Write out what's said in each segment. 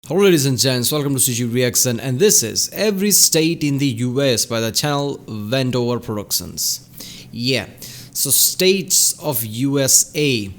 Hello ladies and gents, welcome to CG Reaction, and this is Every State in the US by the channel Wendover Productions. Yeah, so states of USA.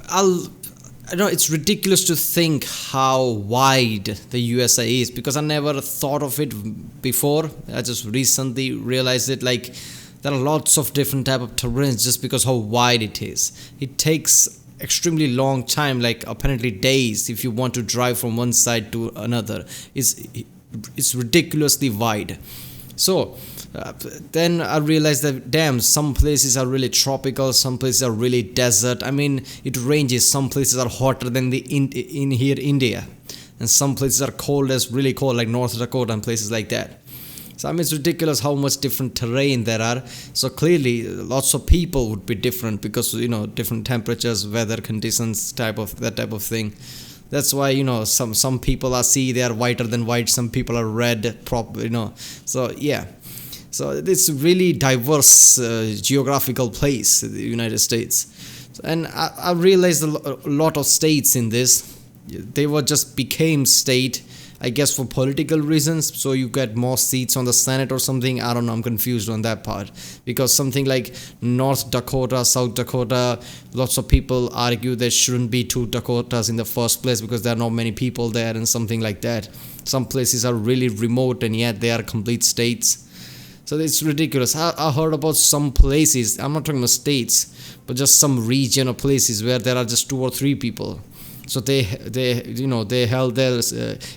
I know it's ridiculous to think how wide the USA is because I never thought of it before. I just recently realized it. Like, there are lots of different type of terrains just because how wide it is. It takes extremely long time, like apparently days, if you want to drive from one side to another. It's ridiculously wide. So then I realized that damn, some places are really tropical, some places are really desert. I mean, it ranges. Some places are hotter than the in here India, and some places are cold as really cold, like North Dakota and places like that. So I mean, it's ridiculous how much different terrain there are. So clearly lots of people would be different because, you know, different temperatures, weather conditions, type of thing. That's why, you know, some people are they are whiter than white, some people are red, so yeah. So it's really diverse geographical place, the United States. And I realized a lot of states in this, they were just became state, I guess, for political reasons, so you get more seats on the Senate or something. I don't know, I'm confused on that part, because something like North Dakota, South Dakota, lots of people argue there shouldn't be two Dakotas in the first place because there are not many people there and something like that. Some places are really remote and yet they are complete states. So it's ridiculous. I heard about some places, I'm not talking about states, but just some region or places where there are just 2 or 3 people. So they held their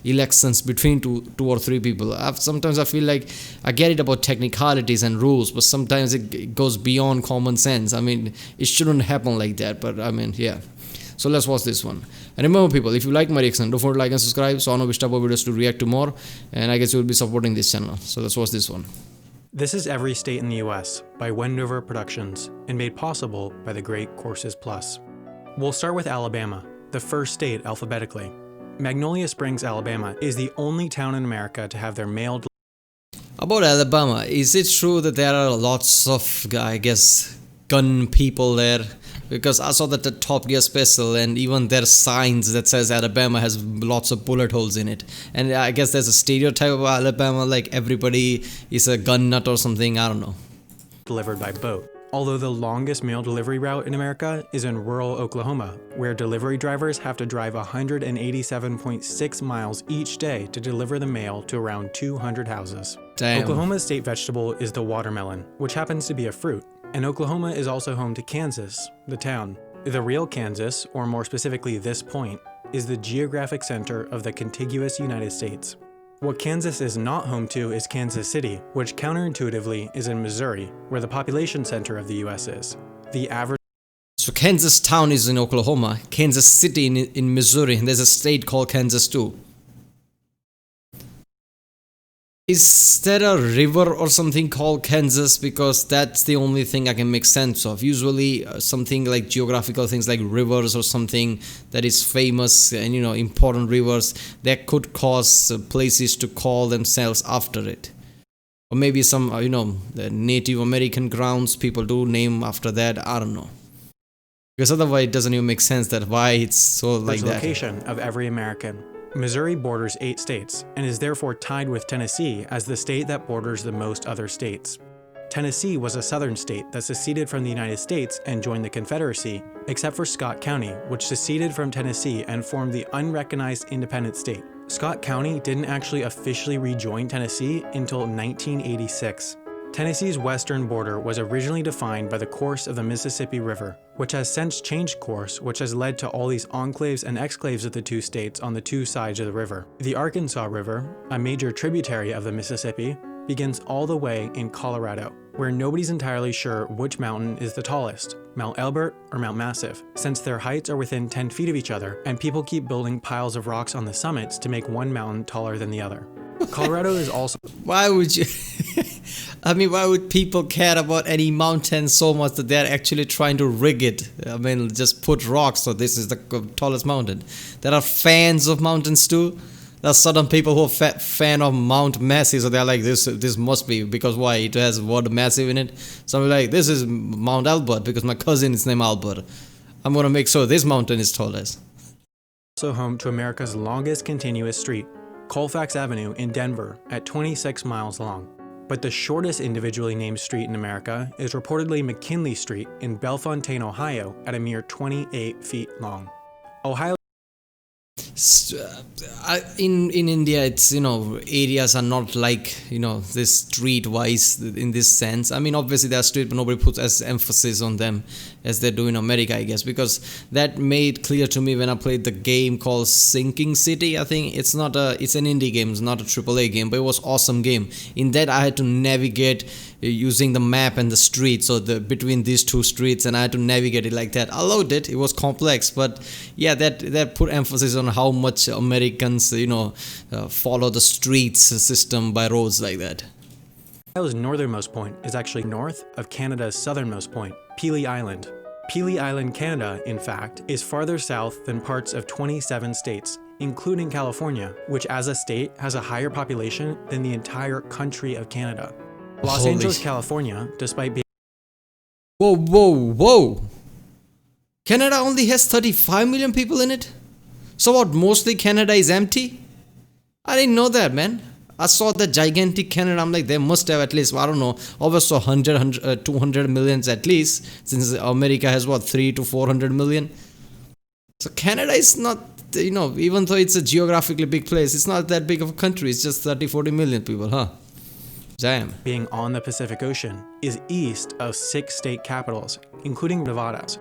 elections between two or three people. Sometimes I feel like I get it about technicalities and rules, but sometimes it goes beyond common sense. I mean, it shouldn't happen like that, but I mean, yeah. So let's watch this one. And remember, people, if you like my reaction, don't forget to like and subscribe so I know which type of videos to react to more, and I guess you will be supporting this channel. So let's watch this one. This is Every State in the US by Wendover Productions and made possible by the great Courses Plus. We'll start with Alabama, the first state alphabetically. Magnolia Springs, Alabama is the only town in America to have their mail. About Alabama, is it true that there are lots of, I guess, gun people there? Because I saw that the Top Gear special, and even their signs that says Alabama has lots of bullet holes in it. And I guess there's a stereotype of Alabama, like everybody is a gun nut or something, I don't know. Delivered by boat. Although the longest mail delivery route in America is in rural Oklahoma, where delivery drivers have to drive 187.6 miles each day to deliver the mail to around 200 houses. Damn. Oklahoma's state vegetable is the watermelon, which happens to be a fruit. And Oklahoma is also home to Kansas, the town. The real Kansas, or more specifically this point, is the geographic center of the contiguous United States. What Kansas is not home to is Kansas City, which counterintuitively is in Missouri, where the population center of the US is. The average. So Kansas town is in Oklahoma, Kansas City in Missouri, and there's a state called Kansas too. Is there a river or something called Kansas? Because that's the only thing I can make sense of. Usually something like geographical things like rivers or something that is famous and, you know, important rivers that could cause places to call themselves after it. Or maybe some, the Native American grounds people do name after that. I don't know. Because otherwise it doesn't even make sense that why it's so like that. Location of every American. Missouri borders 8 states and is therefore tied with Tennessee as the state that borders the most other states. Tennessee was a southern state that seceded from the United States and joined the Confederacy, except for Scott County, which seceded from Tennessee and formed the unrecognized independent state. Scott County didn't actually officially rejoin Tennessee until 1986. Tennessee's western border was originally defined by the course of the Mississippi River, which has since changed course, which has led to all these enclaves and exclaves of the two states on the two sides of the river. The Arkansas River, a major tributary of the Mississippi, begins all the way in Colorado, where nobody's entirely sure which mountain is the tallest, Mount Elbert or Mount Massive, since their heights are within 10 feet of each other, and people keep building piles of rocks on the summits to make one mountain taller than the other. Colorado is also... Why would you... I mean, why would people care about any mountain so much that they're actually trying to rig it? I mean, just put rocks, so this is the tallest mountain. There are fans of mountains too. There are certain people who are fan of Mount Massive, so they're like, this must be, because why? It has word massive in it. So I'm like, this is Mount Albert, because my cousin is named Albert. I'm gonna make sure this mountain is tallest. Also home to America's longest continuous street, Colfax Avenue in Denver, at 26 miles long. But the shortest individually named street in America is reportedly McKinley Street in Bellefontaine, Ohio, at a mere 28 feet long. Ohio in India, it's, areas are not like, this street wise in this sense. I mean, obviously there are street, but nobody puts as emphasis on them as they do in America, I guess, because that made clear to me when I played the game called Sinking City. I think it's an indie game, it's not a AAA game, but it was awesome game. In that I had to navigate using the map and the street, so between these two streets, and I had to navigate it like that. I loved it. It was complex, but yeah, that put emphasis on how much Americans follow the streets system by roads like that. Ohio's northernmost point is actually north of Canada's southernmost point, Pelee Island. Pelee Island, Canada, in fact, is farther south than parts of 27 states, including California, which as a state has a higher population than the entire country of Canada. Los Angeles, California, despite being... Whoa. Canada only has 35 million people in it? So what, mostly Canada is empty? I didn't know that, man. I saw the gigantic Canada. I'm like, they must have at least, I don't know, over 200 millions at least, since America has 300 to 400 million. So Canada is not, even though it's a geographically big place, it's not that big of a country. It's just 30-40 million people, huh? Damn. Being on the Pacific Ocean is east of 6 state capitals, including Nevada's.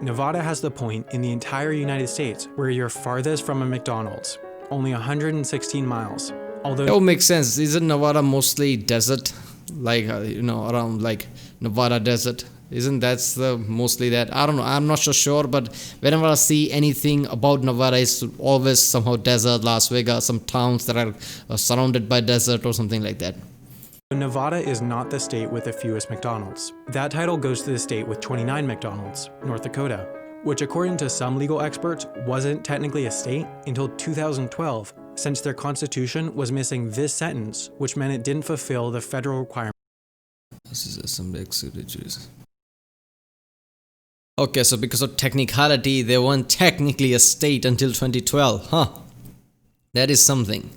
Nevada has the point in the entire United States where you're farthest from a McDonald's, only 116 miles. Although that would make sense. Isn't Nevada mostly desert? Like, around like Nevada desert? Isn't that's mostly that? I don't know. I'm not so sure, but whenever I see anything about Nevada, it's always somehow desert, Las Vegas, some towns that are surrounded by desert or something like that. Nevada is not the state with the fewest McDonald's. That title goes to the state with 29 McDonald's, North Dakota, which according to some legal experts wasn't technically a state until 2012, since their constitution was missing this sentence, which meant it didn't fulfill the federal requirement. This is some okay, so because of technicality, they weren't technically a state until 2012, huh? That is something.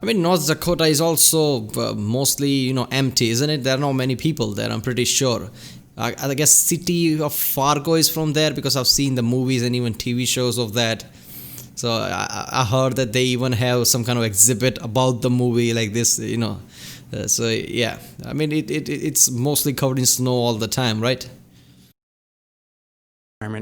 I mean, North Dakota is also mostly, empty, isn't it? There are not many people there, I'm pretty sure. I guess city of Fargo is from there because I've seen the movies and even TV shows of that. So I heard that they even have some kind of exhibit about the movie like this, so yeah, I mean, it's mostly covered in snow all the time, right?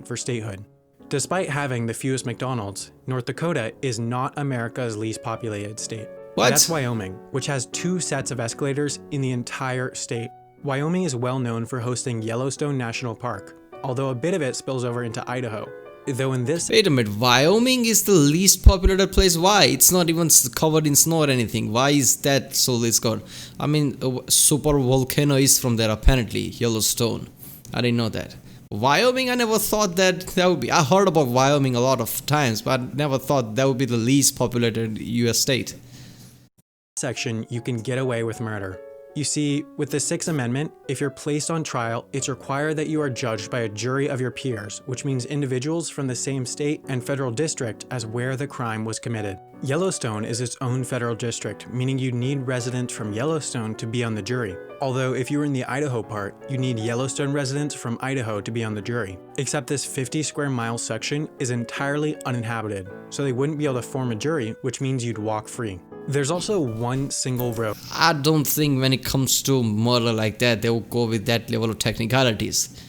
For statehood. Despite having the fewest McDonald's, North Dakota is not America's least populated state. What? That's Wyoming, which has 2 sets of escalators in the entire state. Wyoming is well known for hosting Yellowstone National Park, although a bit of it spills over into Idaho. Though in this... Wait a minute, Wyoming is the least populated place? Why? It's not even covered in snow or anything. Why is that so least covered? I mean, a super volcano is from there apparently, Yellowstone. I didn't know that. Wyoming, I never thought that would be... I heard about Wyoming a lot of times, but I never thought that would be the least populated US state. Section, you can get away with murder. You see, with the 6th Amendment, if you're placed on trial, it's required that you are judged by a jury of your peers, which means individuals from the same state and federal district as where the crime was committed. Yellowstone is its own federal district, meaning you need residents from Yellowstone to be on the jury. Although if you were in the Idaho part, you need Yellowstone residents from Idaho to be on the jury. Except this 50 square mile section is entirely uninhabited, so they wouldn't be able to form a jury, which means you'd walk free. There's also one single road. I don't think when it comes to murder like that, they will go with that level of technicalities.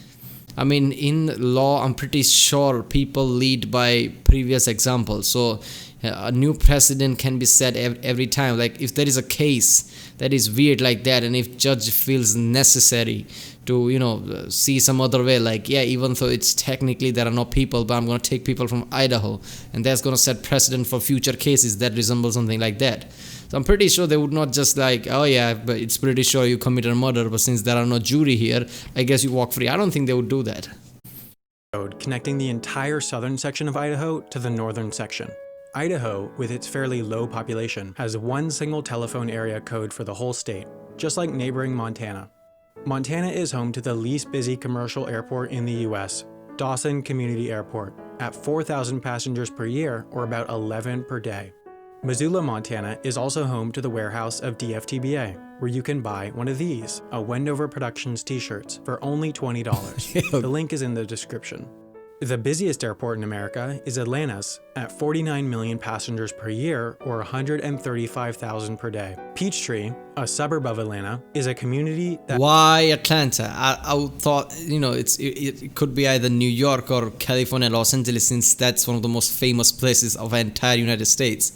I mean, in law, I'm pretty sure people lead by previous examples. So a new precedent can be set every time. Like if there is a case that is weird like that, and if judge feels necessary to see some other way, like yeah, even though it's technically there are no people, but I'm going to take people from Idaho, and that's going to set precedent for future cases that resemble something like that. So I'm pretty sure they would not just like, oh yeah, but it's pretty sure you committed a murder, but since there are no jury here, I guess you walk free. I don't think they would do that. Road connecting the entire southern section of Idaho to the northern section. Idaho, with its fairly low population, has one single telephone area code for the whole state, just like neighboring Montana. Montana is home to the least busy commercial airport in the US, Dawson Community Airport. at 4,000 passengers per year, or about 11 per day. Missoula, Montana is also home to the warehouse of DFTBA, where you can buy one of these, a Wendover Productions t-shirts, for only $20. The link is in the description. The busiest airport in America is Atlanta's, at 49 million passengers per year, or 135,000 per day. Peachtree, a suburb of Atlanta, is a community that... Why Atlanta? I thought, it could be either New York or California, Los Angeles, since that's one of the most famous places of the entire United States.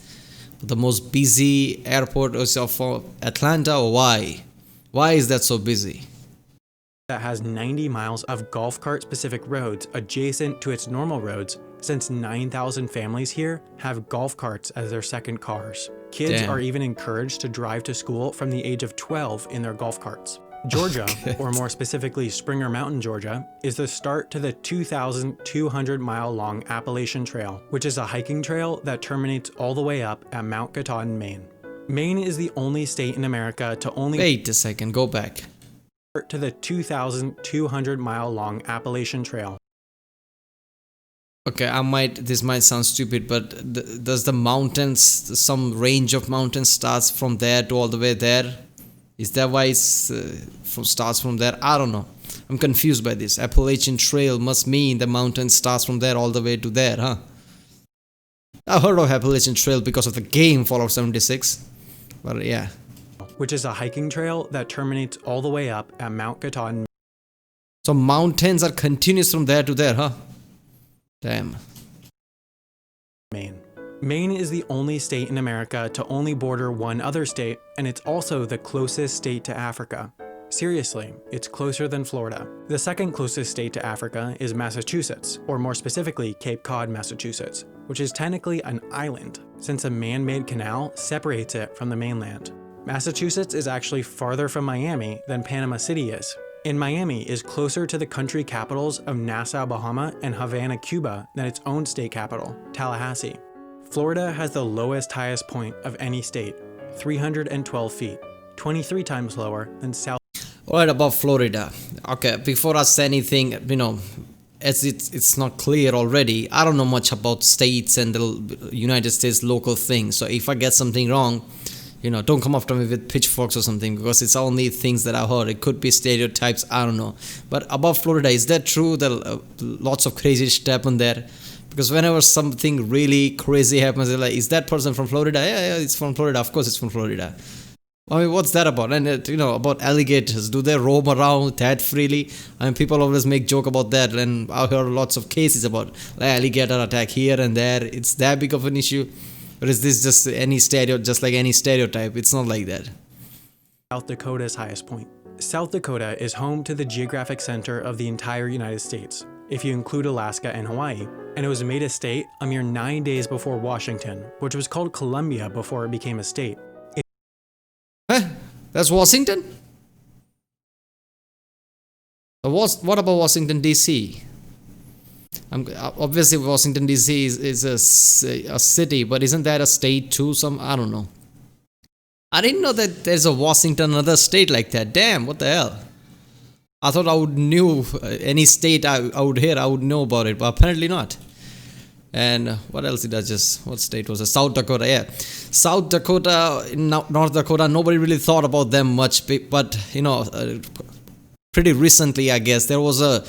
But the most busy airport is of Atlanta, or why? Why is that so busy? That has 90 miles of golf cart specific roads adjacent to its normal roads, since 9,000 families here have golf carts as their second cars. Kids are even encouraged to drive to school from the age of 12 in their golf carts. Georgia, or more specifically Springer Mountain, Georgia, is the start to the 2,200-mile-long Appalachian Trail, which is a hiking trail that terminates all the way up at Mount Katahdin, Maine. Maine is the only state in America to only... Wait a second, go back. ...to the 2,200-mile-long Appalachian Trail. Okay, this might sound stupid, but does the mountains, some range of mountains starts from there to all the way there? Is that why it's starts from there? I don't know. I'm confused by this. Appalachian Trail must mean the mountain starts from there all the way to there, huh? I heard of Appalachian Trail because of the game Fallout 76. But yeah. Which is a hiking trail that terminates all the way up at Mount Katahdin. So mountains are continuous from there to there, huh? Damn. Maine. Maine is the only state in America to only border one other state, and it's also the closest state to Africa. Seriously, it's closer than Florida. The second closest state to Africa is Massachusetts, or more specifically Cape Cod, Massachusetts, which is technically an island, since a man-made canal separates it from the mainland. Massachusetts is actually farther from Miami than Panama City is. And Miami is closer to the country capitals of Nassau, Bahama, and Havana, Cuba than its own state capital, Tallahassee. Florida has the lowest highest point of any state, 312 feet, 23 times lower than South. Alright, about Florida. Okay, before I say anything, as it's not clear already, I don't know much about states and the United States local things. So if I get something wrong, don't come after me with pitchforks or something, because it's only things that I heard. It could be stereotypes, I don't know. But about Florida, is that true that lots of crazy shit happen there? Because whenever something really crazy happens, they're like, is that person from Florida? Yeah, it's from Florida. Of course it's from Florida. I mean, what's that about? And about alligators, do they roam around that freely? I mean, people always make joke about that, and I heard lots of cases about alligator attack here and there. It's that big of an issue? Or is this just like any stereotype? It's not like that. South Dakota's highest point. South Dakota is home to the geographic center of the entire United States, if you include Alaska and Hawaii, and it was made a state a mere 9 days before Washington, which was called Columbia before it became a state. That's Washington? What about Washington, D.C.? Obviously, Washington, D.C. is a city, but isn't that a state too? I don't know. I didn't know that there's a Washington, another state like that. Damn, what the hell? I thought I would knew any state I would hear, I would know about it, but apparently not. And what else what state was it? South Dakota, yeah. South Dakota, North Dakota, nobody really thought about them much, but, pretty recently, I guess, there was a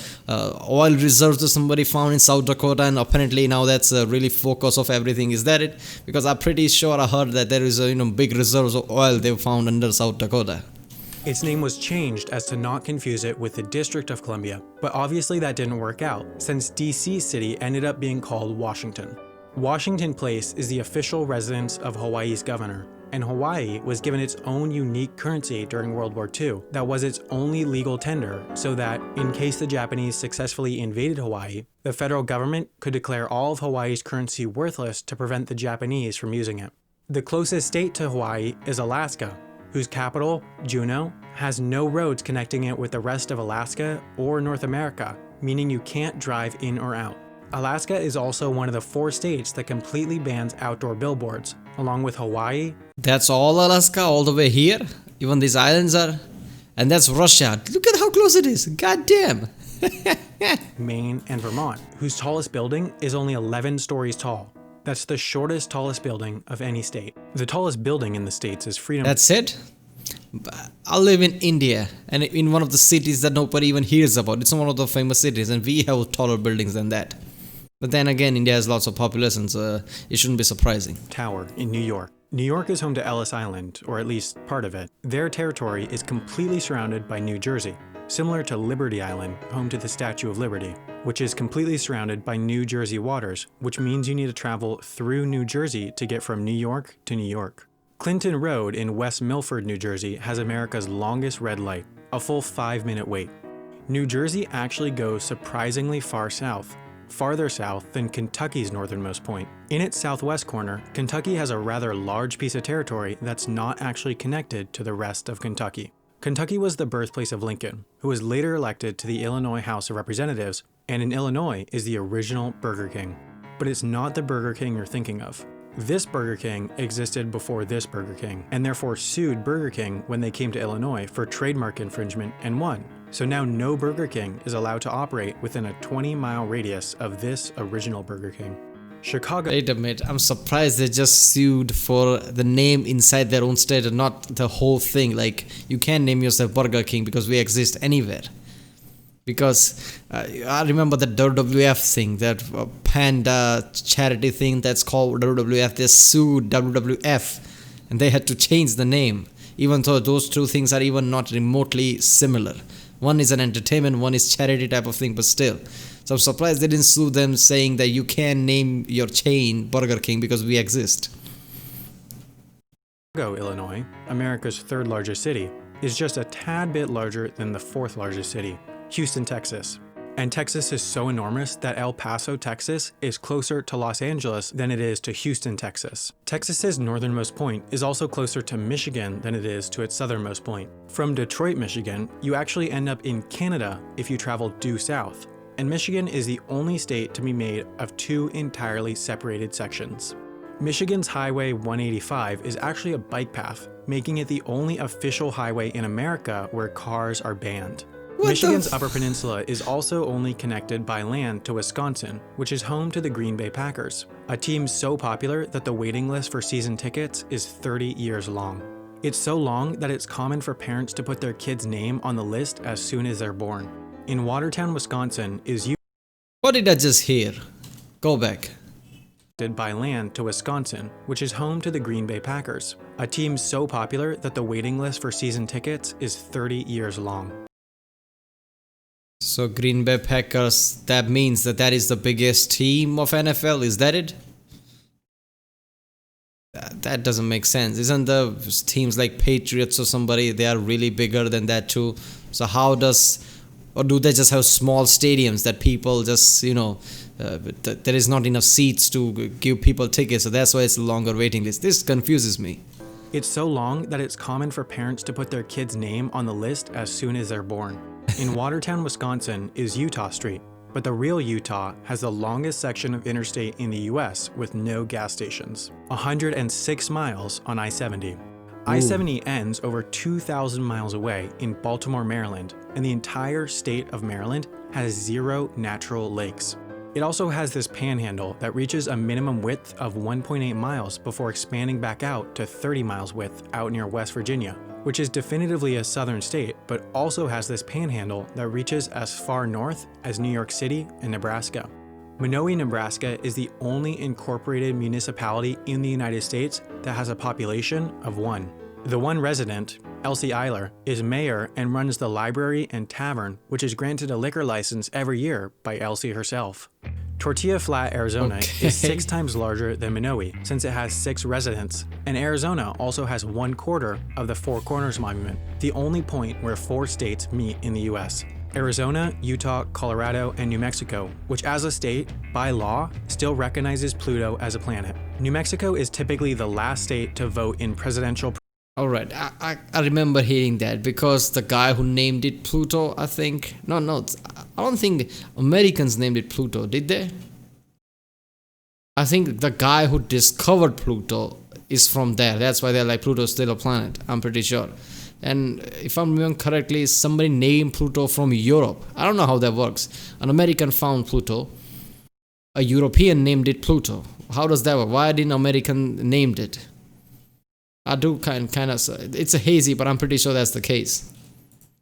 oil reserves that somebody found in South Dakota, and apparently now that's a really focus of everything. Is that it? Because I'm pretty sure I heard that there is big reserves of oil they found under South Dakota. Its name was changed as to not confuse it with the District of Columbia, but obviously that didn't work out, since D.C. City ended up being called Washington. Washington Place is the official residence of Hawaii's governor, and Hawaii was given its own unique currency during World War II that was its only legal tender, so that, in case the Japanese successfully invaded Hawaii, the federal government could declare all of Hawaii's currency worthless to prevent the Japanese from using it. The closest state to Hawaii is Alaska, whose capital, Juneau, has no roads connecting it with the rest of Alaska or North America, meaning you can't drive in or out. Alaska is also one of the 4 states that completely bans outdoor billboards, along with Hawaii. That's all Alaska, all the way here? Even these islands are? And that's Russia. Look at how close it is. God damn. Maine, and Vermont, whose tallest building is only 11 stories tall. That's the shortest, tallest building of any state. The tallest building in the states is Freedom. That's it. I live in India, and in one of the cities that nobody even hears about. It's one of the famous cities, and we have taller buildings than that. But then again, India has lots of population, so it shouldn't be surprising. Tower in New York. New York is home to Ellis Island, or at least part of it. Their territory is completely surrounded by New Jersey, similar to Liberty Island, home to the Statue of Liberty, which is completely surrounded by New Jersey waters, which means you need to travel through New Jersey to get from New York to New York. Clinton Road in West Milford, New Jersey has America's longest red light, a full 5-minute wait. New Jersey actually goes surprisingly far south, farther south than Kentucky's northernmost point. In its southwest corner, Kentucky has a rather large piece of territory that's not actually connected to the rest of Kentucky. Kentucky was the birthplace of Lincoln, who was later elected to the Illinois House of Representatives, and in Illinois is the original Burger King. But it's not the Burger King you're thinking of. This Burger King existed before this Burger King, and therefore sued Burger King when they came to Illinois for trademark infringement and won. So now no Burger King is allowed to operate within a 20-mile radius of this original Burger King. Chicago. Wait a minute, I'm surprised they just sued for the name inside their own state and not the whole thing. Like, you can name yourself Burger King because we exist anywhere. Because I remember the WWF thing, that panda charity thing that's called WWF. They sued WWF and they had to change the name, even though those two things are even not remotely similar. One is an entertainment, one is charity type of thing, but still. So I'm surprised they didn't sue them saying that you can name your chain Burger King because we exist. Chicago, Illinois, America's third largest city, is just a tad bit larger than the fourth largest city, Houston, Texas. And Texas is so enormous that El Paso, Texas is closer to Los Angeles than it is to Houston, Texas. Texas's northernmost point is also closer to Michigan than it is to its southernmost point. From Detroit, Michigan, you actually end up in Canada if you travel due south. And Michigan is the only state to be made of two entirely separated sections. Michigan's Highway 185 is actually a bike path, making it the only official highway in America where cars are banned. Michigan's Upper Peninsula is also only connected by land to Wisconsin, which is home to the Green Bay Packers, a team so popular that the waiting list for season tickets is 30 years long. It's so long that it's common for parents to put their kid's name on the list as soon as they're born. In Watertown, Wisconsin is What did I just hear? Go back. by land to Wisconsin, which is home to the Green Bay Packers, a team so popular that the waiting list for season tickets is 30 years long. So Green Bay Packers, that means that is the biggest team of NFL, is that it? That doesn't make sense. Isn't the teams like Patriots or somebody, they are really bigger than that too? So or do they just have small stadiums that people just, there is not enough seats to give people tickets, so that's why it's a longer waiting list. This confuses me. It's so long that it's common for parents to put their kid's name on the list as soon as they're born. In Watertown, Wisconsin is Utah Street, but the real Utah has the longest section of interstate in the US with no gas stations, 106 miles on I-70. I-70 ends over 2,000 miles away in Baltimore, Maryland, and the entire state of Maryland has 0 natural lakes. It also has this panhandle that reaches a minimum width of 1.8 miles before expanding back out to 30 miles width out near West Virginia, which is definitively a southern state, but also has this panhandle that reaches as far north as New York City and Nebraska. Monowi, Nebraska is the only incorporated municipality in the United States that has a population of 1. The one resident, Elsie Eiler, is mayor and runs the library and tavern, which is granted a liquor license every year by Elsie herself. Tortilla Flat, Arizona is 6 times larger than Monowi since it has 6 residents, and Arizona also has 1/4 of the Four Corners Monument, the only point where 4 states meet in the US. Arizona, Utah, Colorado, and New Mexico, which as a state, by law, still recognizes Pluto as a planet. New Mexico is typically the last state to vote in presidential. Alright, I remember hearing that because the guy who named it Pluto, I think. No, I don't think Americans named it Pluto, did they? I think the guy who discovered Pluto is from there. That's why they're like, Pluto's still a planet. I'm pretty sure. And if I'm remembering correctly, somebody named Pluto from Europe. I don't know how that works. An American found Pluto. A European named it Pluto. How does that work? Why didn't American named it? I do kind of. It's a hazy, but I'm pretty sure that's the case.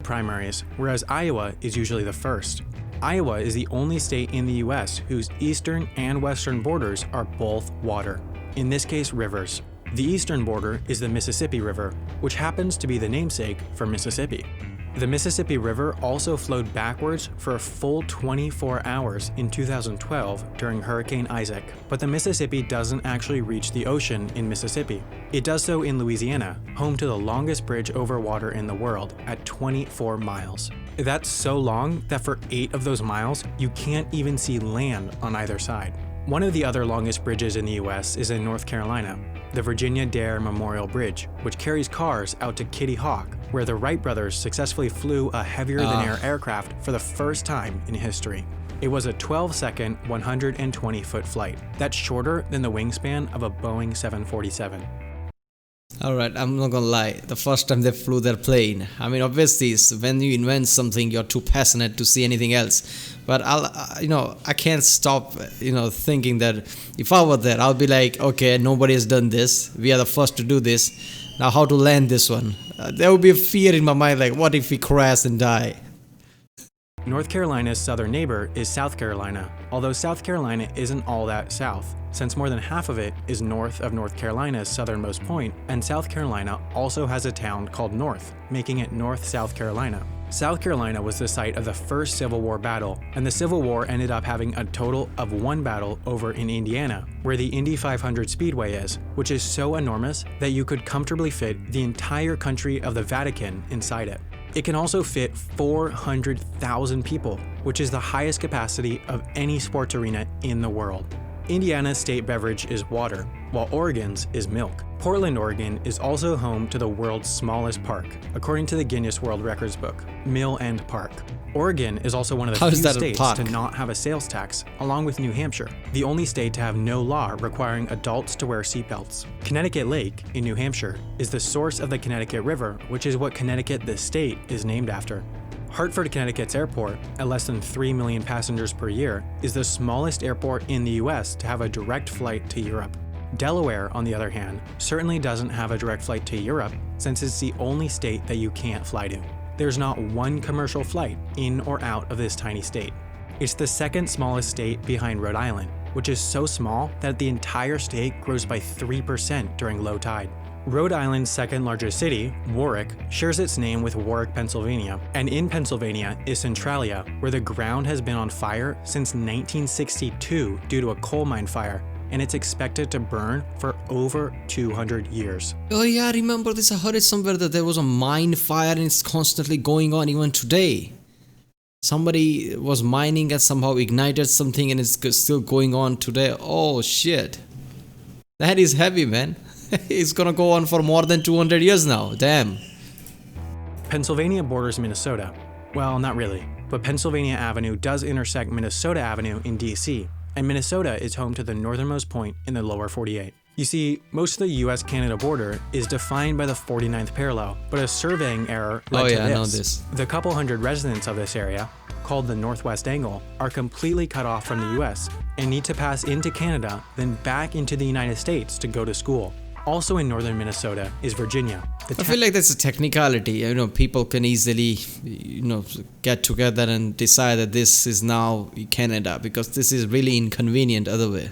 Primaries, whereas Iowa is usually the first. Iowa is the only state in the US whose eastern and western borders are both water, in this case rivers. The eastern border is the Mississippi River, which happens to be the namesake for Mississippi. The Mississippi River also flowed backwards for a full 24 hours in 2012 during Hurricane Isaac, but the Mississippi doesn't actually reach the ocean in Mississippi. It does so in Louisiana, home to the longest bridge over water in the world at 24 miles. That's so long that for 8 of those miles, you can't even see land on either side. One of the other longest bridges in the US is in North Carolina, the Virginia Dare Memorial Bridge, which carries cars out to Kitty Hawk, where the Wright brothers successfully flew a heavier-than-air aircraft for the first time in history. It was a 12-second, 120-foot flight. That's shorter than the wingspan of a Boeing 747. Alright, I'm not gonna lie. The first time they flew their plane, I mean, obviously, when you invent something, you're too passionate to see anything else. But I can't stop, thinking that if I were there, I'll be like, okay, nobody has done this. We are the first to do this. Now, how to land this one? There would be a fear in my mind, like, what if we crash and die? North Carolina's southern neighbor is South Carolina, although South Carolina isn't all that south, since more than half of it is north of North Carolina's southernmost point, and South Carolina also has a town called North, making it North South Carolina. South Carolina was the site of the first Civil War battle, and the Civil War ended up having a total of 1 battle over in Indiana, where the Indy 500 Speedway is, which is so enormous that you could comfortably fit the entire country of the Vatican inside it. It can also fit 400,000 people, which is the highest capacity of any sports arena in the world. Indiana's state beverage is water, while Oregon's is milk. Portland, Oregon is also home to the world's smallest park, according to the Guinness World Records book, Mill End Park. Oregon is also one of the few states to not have a sales tax, along with New Hampshire, the only state to have no law requiring adults to wear seatbelts. Connecticut Lake, in New Hampshire, is the source of the Connecticut River, which is what Connecticut, the state, is named after. Hartford, Connecticut's airport, at less than 3 million passengers per year, is the smallest airport in the US to have a direct flight to Europe. Delaware, on the other hand, certainly doesn't have a direct flight to Europe, since it's the only state that you can't fly to. There's not one commercial flight in or out of this tiny state. It's the second smallest state behind Rhode Island, which is so small that the entire state grows by 3% during low tide. Rhode Island's second largest city, Warwick, shares its name with Warwick, Pennsylvania, and in Pennsylvania is Centralia, where the ground has been on fire since 1962 due to a coal mine fire, and it's expected to burn for over 200 years. Oh yeah, I remember this. I heard it somewhere that there was a mine fire and it's constantly going on even today. Somebody was mining and somehow ignited something and it's still going on today. Oh shit. That is heavy, man. It's gonna go on for more than 200 years now. Damn. Pennsylvania borders Minnesota. Well, not really, but Pennsylvania Avenue does intersect Minnesota Avenue in DC, and Minnesota is home to the northernmost point in the lower 48. You see, most of the US-Canada border is defined by the 49th parallel, but a surveying error led to this. I know this. The couple hundred residents of this area, called the Northwest Angle, are completely cut off from the US and need to pass into Canada, then back into the United States to go to school. Also in northern Minnesota is Virginia. I feel like that's a technicality. People can easily, get together and decide that this is now Canada because this is really inconvenient other way.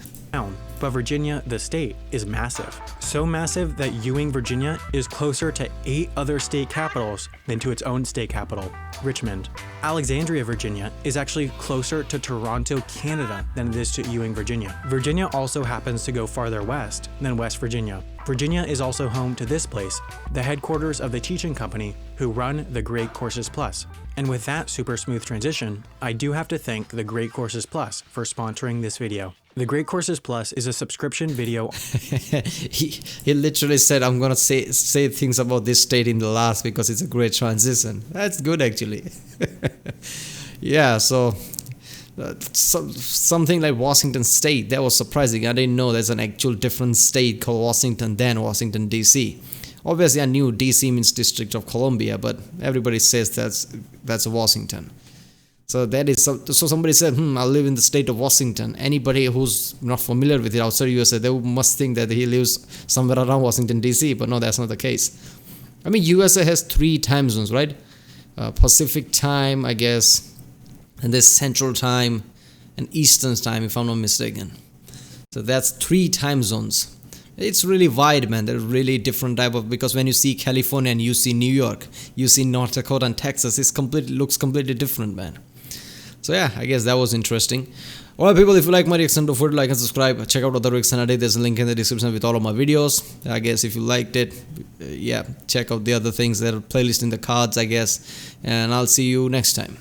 But Virginia, the state, is massive. So massive that Ewing, Virginia is closer to 8 other state capitals than to its own state capital, Richmond. Alexandria, Virginia is actually closer to Toronto, Canada than it is to Ewing, Virginia. Virginia also happens to go farther west than West Virginia. Virginia is also home to this place, the headquarters of the teaching company who run the Great Courses Plus. And with that super smooth transition, I do have to thank the Great Courses Plus for sponsoring this video. The Great Courses Plus is a subscription video. he literally said, I'm gonna say things about this state in the last because it's a great transition. That's good actually. Yeah, so something like Washington State, that was surprising. I didn't know there's an actual different state called Washington than Washington DC. Obviously, I knew DC means District of Columbia, but everybody says that's Washington. So that is so somebody said, I live in the state of Washington. Anybody who's not familiar with it outside USA, they must think that he lives somewhere around Washington DC, but no, that's not the case. I mean, USA has 3 time zones, right? Pacific time, I guess, and there's Central time and Eastern time, if I'm not mistaken. So that's 3 time zones. It's really wide, man. They're really different type of, because when you see California and you see New York, you see North Dakota and Texas, looks completely different, man. So yeah, I guess that was interesting. Alright people, if you like my reaction, don't forget to like and subscribe. Check out other reactions I did. There's a link in the description with all of my videos. I guess if you liked it, yeah, check out the other things. There are playlists in the cards, I guess. And I'll see you next time.